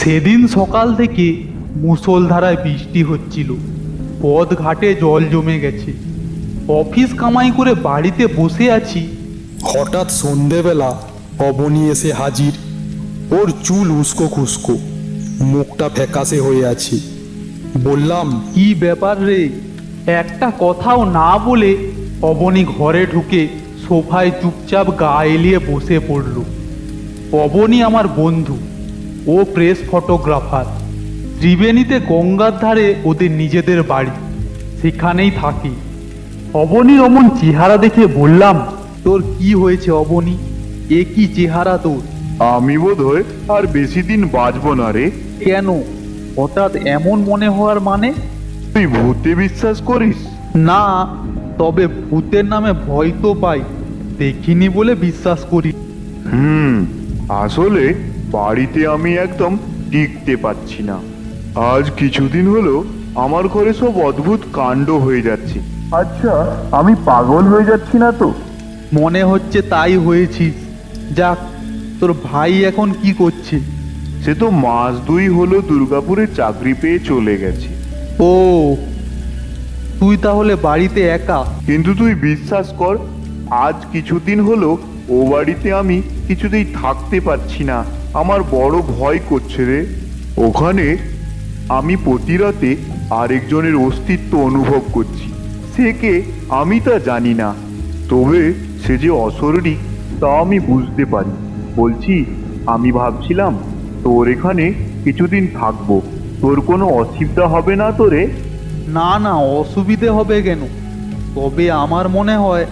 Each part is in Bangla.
সেদিন সকাল থেকে মুষলধারায় বৃষ্টি হচ্ছিল। পথ ঘাটে জল জমে গেছে। অফিস কামাই করে বাড়িতে বসে আছি, হঠাৎ সন্ধেবেলা অবনী এসে হাজির। ওর চুল উস্কো খুস্কো, মুখটা ফ্যাকাশে হয়ে আছে। বললাম, কি ব্যাপার রে? একটা কথাও না বলে অবনী ঘরে ঢুকে সোফায় চুপচাপ গা এলিয়ে বসে পড়ল। অবনী আমার বন্ধু, ও প্রেস ফটোগ্রাফার। ত্রিবেণীতে গঙ্গার ধারে ওদের নিজেদের বাড়ি, সেখানেই থাকি। অবনীর অমন চেহারা দেখে বললাম, তোর কি হয়েছে অবনী? এ কি চেহারা তোর? আমি বোধহয় আর বেশি দিন বাঁচবো না রে। কেন হঠাৎ এমন মনে হওয়ার মানে? তুই ভূতে বিশ্বাস করিস? না, তবে ভূতের নামে ভয় তো পাই, দেখিনি বলে বিশ্বাস করি। আসলে বাড়িতে আমি একদম টিকতে পারছি না। আজ কিছুদিন হলো আমার ঘরে সব অদ্ভুত কাণ্ড হয়ে যাচ্ছে। আচ্ছা, আমি পাগল হয়ে যাচ্ছি না তো? মনে হচ্ছে তাই হয়েছিস। যাক, তোর ভাই এখন কি করছে? সে তো মাস দুই হলো দুর্গাপুরে চাকরি পেয়ে চলে গেছে। ও, তুই তাহলে বাড়িতে একা? কিন্তু তুই বিশ্বাস কর, আজ কিছুদিন হলো ও বাড়িতে আমি কিছুতেই থাকতে পারছি না। আমার বড় ভয় করছে রে। ওখানে আমি প্রতি রাতে আরেকজনের অস্তিত্ব অনুভব করছি। সে কে আমি তা জানি না, তবে সে যে অশরীরী তা আমি বুঝতে পারি। বলছি, আমি ভাবছিলাম তোর এখানে কিছুদিন থাকবো। তোর কোনো অসুবিধা হবে না তো রে? না না, অসুবিধে হবে কেন? তবে আমার মনে হয়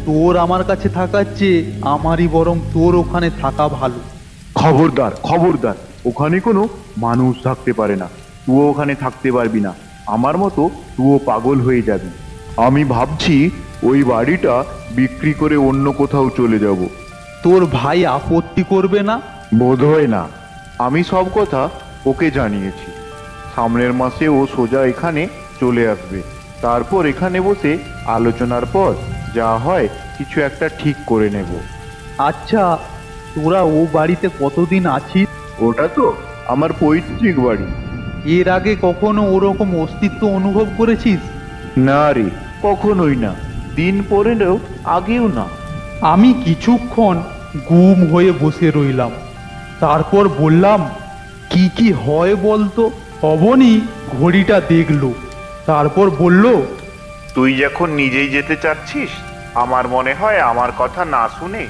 তোর আমার কাছে থাকার চেয়ে আমারই বরং তোর ওখানে থাকা ভালো। খবরদার খবরদার, ওখানে কোনো মানুষ থাকতে পারে না। তুইও ওখানে থাকতে পারবি না। আমার মতো তুইও পাগল হয়ে যাবি। আমি ভাবছি ওই বাড়িটা বিক্রি করে অন্য কোথাও চলে যাব। তোর ভাই আপত্তি করবে না? বোধহয় না। আমি সব কথা ওকে জানিয়েছি। সামনের মাসে ও সোজা এখানে চলে আসবে। তারপর এখানে বসে আলোচনার পর যা হয় কিছু একটা ঠিক করে নেব। আচ্ছা, তোরা ও বাড়িতে কতদিন আছিস? ওটা তো আমার পৈতৃক বাড়ি। এর আগে কখনো ওরকম অস্তিত্ব অনুভব করেছিস? না রে, কখনোই না। দিন পরেও আগেও না। আমি কিছুক্ষণ গুম হয়ে বসে রইলাম। তারপর বললাম, কি কি হয় বলতো? অবনী ঘড়িটা দেখলো, তারপর বলল, তুই যখন নিজেই যেতে চাচ্ছিস, আমার মনে হয় আমার কথা না শুনে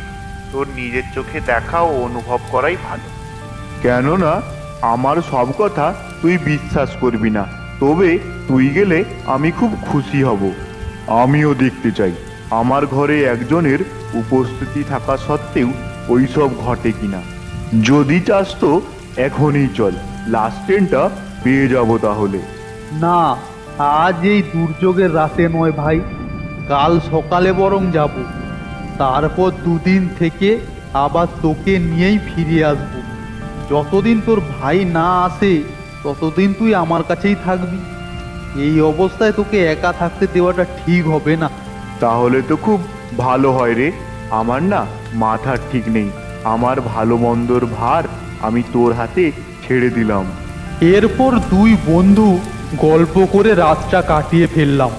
তোর নিজের চোখে দেখা ও অনুভব করাই ভালো। কেননা আমার সব কথা তুই বিশ্বাস করবি না, তবে তুই গেলে আমি খুব খুশি হব। আমিও দেখতে চাই আমার ঘরে একজনের উপস্থিতি থাকা সত্ত্বেও ওইসব ঘটে কিনা। যদি চাস তো এখনই চল, লাস্ট ট্রেনটা পেয়ে যাব তাহলে। না, আজ এই দুর্যোগের রাতে নয় ভাই, কাল সকালে বরং যাব। তারপর দুদিন থেকে আবার তোকে নিয়েই ফিরে আসব। যতদিন তোর ভাই না আসে ততদিন তুই আমার কাছেই থাকবি। এই অবস্থায় তোকে একা থাকতে দেওয়াটা ঠিক হবে না। তাহলে তো খুব ভালো হয় রে। আমার না মাথার ঠিক নেই। আমার ভালো মন্দর ভার আমি তোর হাতে ছেড়ে দিলাম। এরপর দুই বন্ধু গল্প করে রাতটা কাটিয়ে ফেললাম।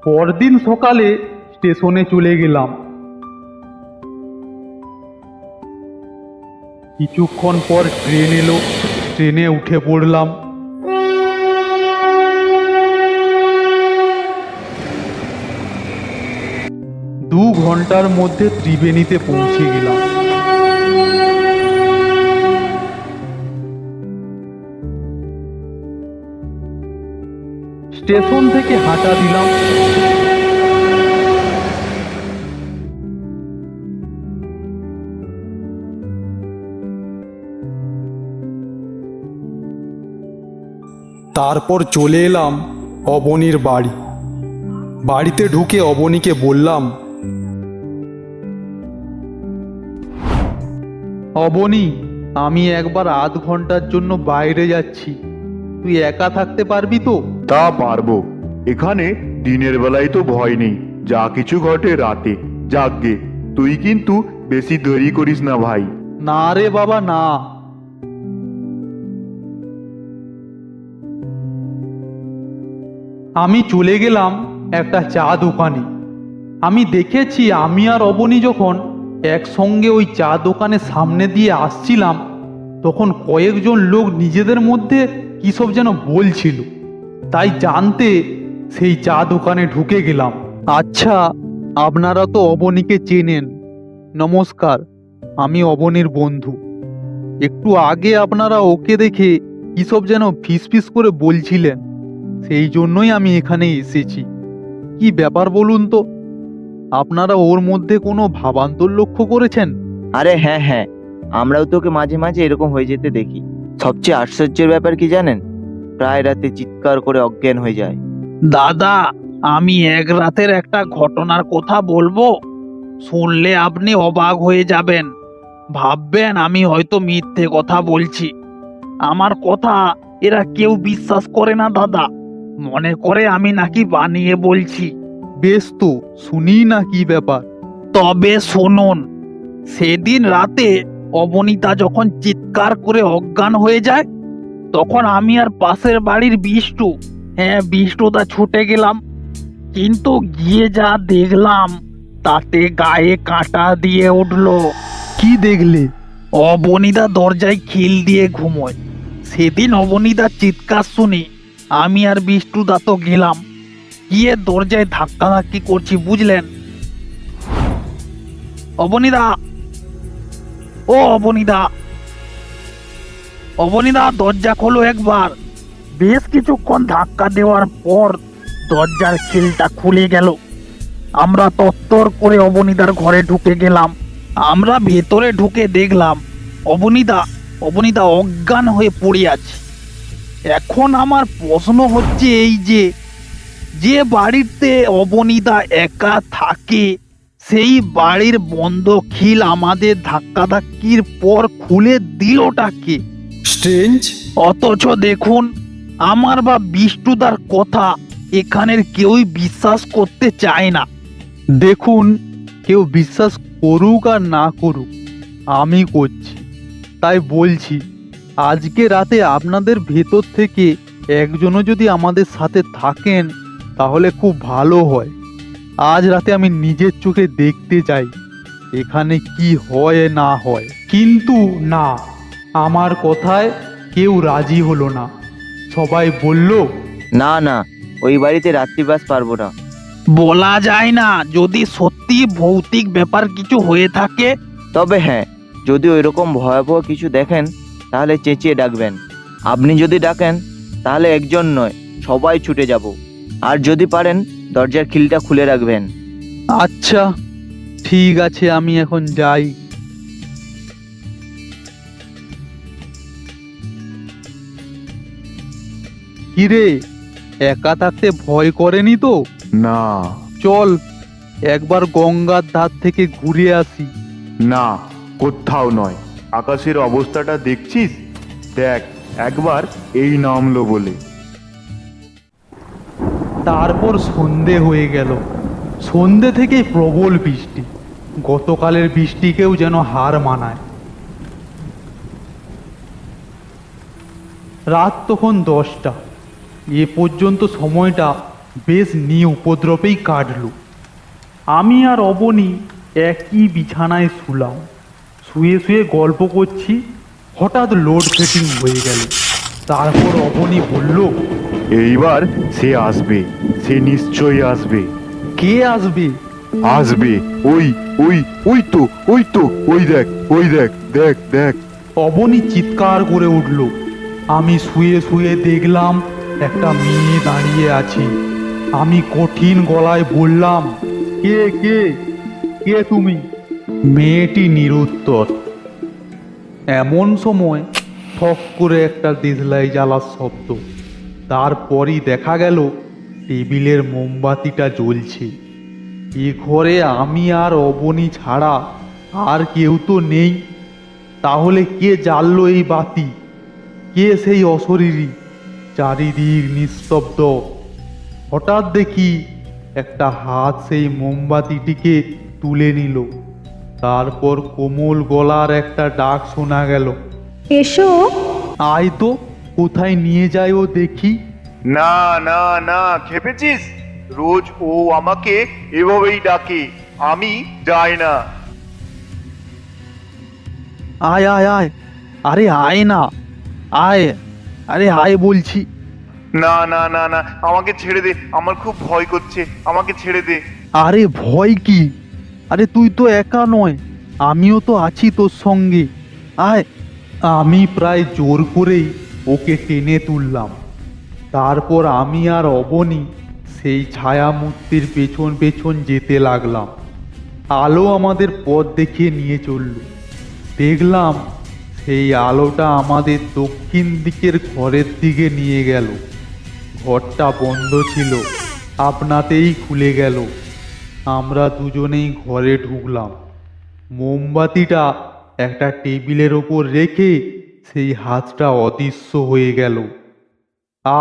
পরদিন সকালে স্টেশনে চলে গেলাম। কিছুক্ষণ পর ট্রেন এলো, ট্রেনে উঠে পড়লাম। দু ঘন্টার মধ্যে ত্রিবেণীতে পৌঁছে গেলাম। স্টেশন থেকে হাঁটা দিলাম। তারপর চলে এলাম অবনীর বাড়ি। বাড়িতে ঢুকে অবনীকে বললাম, অবনী, আমি একবার আধ ঘন্টার জন্য বাইরে যাচ্ছি, তুই একা থাকতে পারবি তো? তা পারবো। এখানে দিনের বেলায় তো ভয় নেই, যা কিছু ঘটে রাতে। যাকগে, তুই কিন্তু বেশি দেরি করিস না ভাই। না রে বাবা না। আমি চলে গেলাম একটা চা দোকানে। আমি দেখেছি আমি আর অবনী যখন একসঙ্গে ওই চা দোকানের সামনে দিয়ে আসছিলাম, তখন কয়েকজন লোক নিজেদের মধ্যে কী সব যেন বলছিল। তাই জানতে সেই চা দোকানে ঢুকে গেলাম। আচ্ছা, আপনারা তো অবনীকে চেনেন। নমস্কার, আমি অবনীর বন্ধু। একটু আগে আপনারা ওকে দেখে কী সব যেন ফিসফিস করে বলছিলেন, সেই জন্যই আমি এখানে এসেছি। কি ব্যাপার বলুন তো? আপনারা ওর মধ্যে কোনো ভাবান্তর লক্ষ্য করেছেন? আরে হ্যাঁ হ্যাঁ, আমরাও তোকে মাঝে মাঝে এরকম হয়ে যেতে দেখি। সবচেয়ে আশ্চর্যের ব্যাপার কি জানেন? প্রায় রাতে চিৎকার করে অজ্ঞান হয়ে যায়। দাদা, আমি এক রাতের একটা ঘটনার কথা বলবো, শুনলে আপনি অবাক হয়ে যাবেন। ভাববেন আমি হয়তো মিথ্যে কথা বলছি। আমার কথা এরা কেউ বিশ্বাস করে না দাদা, মনে করে আমি নাকি বানিয়ে বলছি। বেশ তো, শুনি না কি ব্যাপার। তবে শুনুন, সেদিন রাতে অবনীতা যখন চিৎকার করে অজ্ঞান হয়ে যায়, তখন আমি আর পাশের বাড়ির বিষ্টু, হ্যাঁ বিষ্টুদা, ছুটে গেলাম। কিন্তু গিয়ে যা দেখলাম তাতে গায়ে কাঁটা দিয়ে উঠলো। কি দেখলে? অবনীদা দরজায় খিল দিয়ে ঘুমোয়। সেদিন অবনীদার চিৎকার শুনি আমি আর বিষ্টুদা তো গেলাম, গিয়ে দরজায় ধাক্কাধাক্কি করছি, বুঝলেন? অবনীদা, ও অবনীদা, অবনীদা দরজা খোলো একবার। বেশ কিছুক্ষণ ধাক্কা দেওয়ার পর দরজার খিলটা খুলে গেল। আমরা তত্তর করে অবনীদার ঘরে ঢুকে গেলাম। আমরা ভেতরে ঢুকে দেখলাম অবনীদা অবনীদা অজ্ঞান হয়ে পড়ে আছে। এখন আমার প্রশ্ন হচ্ছে এই যে বাড়িতে অবনীদা একা থাকে, সেই বাড়ির বন্ধ খিল আমাদের ধাক্কাধাক্কির পর খুলে দিলটা কে? স্ট্রেঞ্জ। অথচ দেখুন, আমার বা বিষ্টুদার কথা এখানের কেউই বিশ্বাস করতে চায় না। দেখুন, কেউ বিশ্বাস করুক আর না করুক, আমি করছি। তাই বলছি, আজকে রাতে আপনাদের ভেতর থেকে একজনও যদি আমাদের সাথে থাকেন তাহলে খুব ভালো হয়। আজ রাতে আমি নিজের চোখে দেখতে চাই এখানে কি হয় না হয়। কিন্তু না, আমার কথায় কেউ রাজি হলো না। সবাই বলল, না না, ওই বাড়িতে রাত্রিবাস পারবো না। বলা যায় না, যদি সত্যি ভৌতিক ব্যাপার কিছু হয়ে থাকে। তবে হ্যাঁ, যদি ওইরকম ভয়াবহ কিছু দেখেন তাহলে চেঁচিয়ে ডাকবেন। আপনি যদি ডাকেন তাহলে একজন নয়, সবাই ছুটে যাব। আর যদি পারেন দরজার খিলটা খুলে রাখবেন। আচ্ছা ঠিক আছে, আমি এখন যাই। কিরে, একা থাকতে ভয় করেনি তো? না চল একবার গঙ্গার ধার থেকে ঘুরে আসি। না, কোথাও নয়। আকাশের অবস্থাটা দেখছিস? দেখ একবার, এই নামলো বলে। তারপর সন্ধে হয়ে গেল। সন্ধে থেকে প্রবল বৃষ্টি। গতকালের বৃষ্টিকেও যেন হার মানায়। রাত তখন 10টা। এ পর্যন্ত সময়টা বেশ উপদ্রবেই কাটল। আমি আর অবনী একই বিছানায় শুলাম। শুয়ে শুয়ে গল্প করছি, হঠাৎ লোডশেডিং হয়ে গেল। তারপর অবনী বলল, এইবার সে আসবে, সে নিশ্চয়ই আসবে। কে আসবে? আসবে ওই ওই ওই তো ওই তো, ওই দেখ, ওই দেখ, দেখ দেখ। অবনী চিৎকার করে উঠল। আমি শুয়ে শুয়ে দেখলাম একটা মেয়ে দাঁড়িয়ে আছে। আমি কঠিন গলায় বললাম, কে কে কে তুমি? মেয়েটি নিরুত্তর। এমন সময় ঠক করে একটা দেশলাই জ্বালার শব্দ। তারপরই দেখা গেল টেবিলের মোমবাতিটা জ্বলছে। এ ঘরে আমি আর অবনী ছাড়া আর কেউ তো নেই। তাহলে কে জ্বাললো এই বাতি? কে সেই অশরীরী? চারিদিক নিস্তব্ধ। হঠাৎ দেখি একটা হাত সেই মোমবাতিটিকে তুলে নিল। তারপর কোমল গলার একটা ডাক শোনা গেল, এসো। আয় তো, কোথায় নিয়ে যায় ও দেখি। না না না, খেপেছিস? রোজ ও আমাকে এভাবেই ডাকে, আমি যাই না। আয় আয় আয়, আরে আয় না, আয়, আরে আয় বলছি। না না না না, আমাকে ছেড়ে দে, আমার খুব ভয় করছে, আমাকে ছেড়ে দে। আরে ভয় কি? আরে তুই তো একা নয়, আমিও তো আছি তোর সঙ্গে, আয়। আমি প্রায় জোর করেই ওকে টেনে তুললাম। তারপর আমি আর অবনী সেই ছায়ামূর্তির পেছন পেছন যেতে লাগলাম। আলো আমাদের পথ দেখিয়ে নিয়ে চলল। দেখলাম সেই আলোটা আমাদের দক্ষিণ দিকের ঘরের দিকে নিয়ে গেল। ঘরটা বন্ধ ছিল, আপনাতেই খুলে গেল। আমরা দুজনেই ঘরে ঢুকলাম। মোমবাতিটা একটা টেবিলের ওপর রেখে সেই হাতটা অদৃশ্য হয়ে গেল।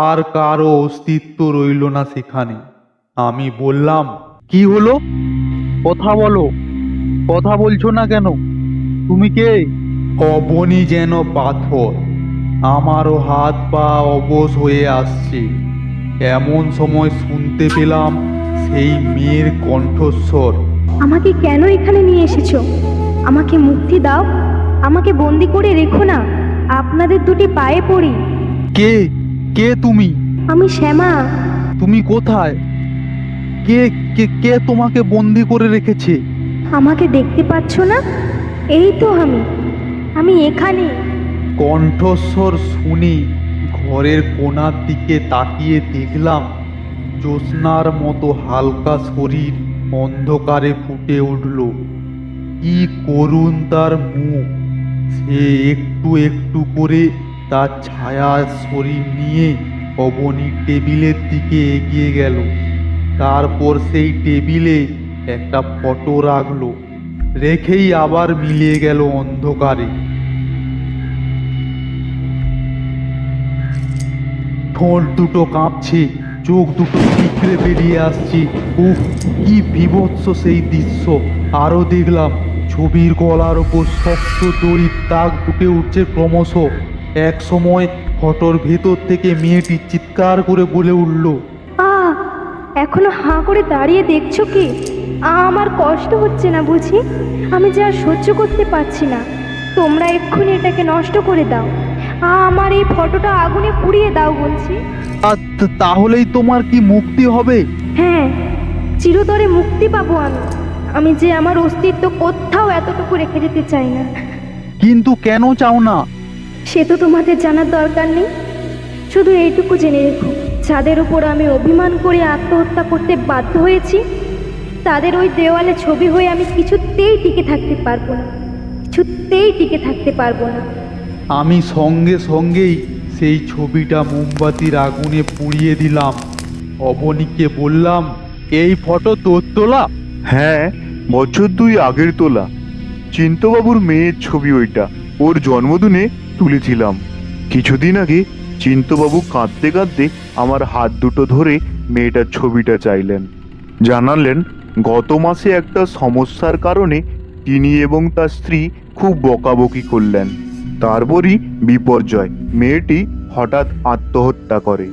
আর কারো অস্তিত্ব রইল না সেখানে। আমি বললাম, কি হলো? কথা বলো, কথা বলছো না কেন? তুমি কে? অবনী যেন পাথর, আমারও হাত পা অবশ হয়ে আসছে। এমন সময় শুনতে পেলাম সেই মেয়ের কণ্ঠস্বর। আমাকে কেন এখানে নিয়ে এসেছো? আমাকে মুক্তি দাও, আমাকে বন্দি করে রেখো না, আপনাদের দুটি পায়ে পড়ি। কে? কে তুমি? আমি শ্যামা। তুমি কোথায়? কে কে কে তোমাকে বন্দি করে রেখেছে? আমাকে দেখতে পাচ্ছ না? এই তো আমি এখানে। কণ্ঠস্বর শুনে ঘরের কোণার দিকে তাকিয়ে দেখলাম জ্যোৎস্নার মতো হালকা শরীর অন্ধকারে ফুটে উঠল। কি করুণ তার মুখ! সে একটু একটু করে তার ছায়া শরীর নিয়ে অবনীর টেবিলের দিকে এগিয়ে গেল। তারপর সেই টেবিলে একটা ফটো রাখলো, রেখেই আবার মিলিয়ে গেল অন্ধকারে। ঠোঁট দুটো কাঁপছে, চোখ দুটো ঠিকরে বেরিয়ে আসছে। উফ, কি বীভৎস সেই দৃশ্য! আরও দেখলাম ছবির গলার ওপর শক্ত দড়ির দাগ ফুটে উঠছে ক্রমশ। এক সময় ফটোর ভেতর থেকে মেয়েটি চিৎকার করে বলে উঠল, এখনো হাঁ করে দাঁড়িয়ে দেখছো কি? আমার কষ্ট হচ্ছে না বুঝি? আমি যা আর সহ্য করতে পারছি না। তোমরা এক্ষুনি এটাকে নষ্ট করে দাও। আমার এই ফটোটা আগুনে পুড়িয়ে দাও বলছি। তাহলেই তোমার কি মুক্তি হবে? হ্যাঁ, চিরতরে মুক্তি পাবো আমি যে আমার অস্তিত্ব কোথাও এতটুকু রেখে যেতে চাই না। কিন্তু কেন চাও না? সে তো তোমাদের জানার দরকার নেই। শুধু এইটুকু জেনে রেখো, যাদের উপর আমি অভিমান করে আত্মহত্যা করতে বাধ্য হয়েছি, তাদের ওই দেওয়ালে ছবি হয়ে আমি কিছুতেই টিকে থাকতে পারবো না, কিছুতেই টিকে থাকতে পারবো না। আমি সঙ্গে সঙ্গেই সেই ছবিটা মোমবাতির আগুনে পুড়িয়ে দিলাম। অবনীকে বললাম, এই ফটো তোর তোলা? হ্যাঁ, বছর 2 আগের তোলা। চিন্তবাবুর মেয়ের ছবি ওইটা, ওর জন্মদিনে তুলেছিলাম। কিছুদিন আগে চিন্তবাবু কাঁদতে কাঁদতে আমার হাত দুটো ধরে মেয়েটার ছবিটা চাইলেন। জানালেন গত মাসে একটা সমস্যার কারণে তিনি এবং তার স্ত্রী খুব বকাবকি করলেন। তারপরই বিপর্যয়, মেয়েটি হঠাৎ আত্মহত্যা করে।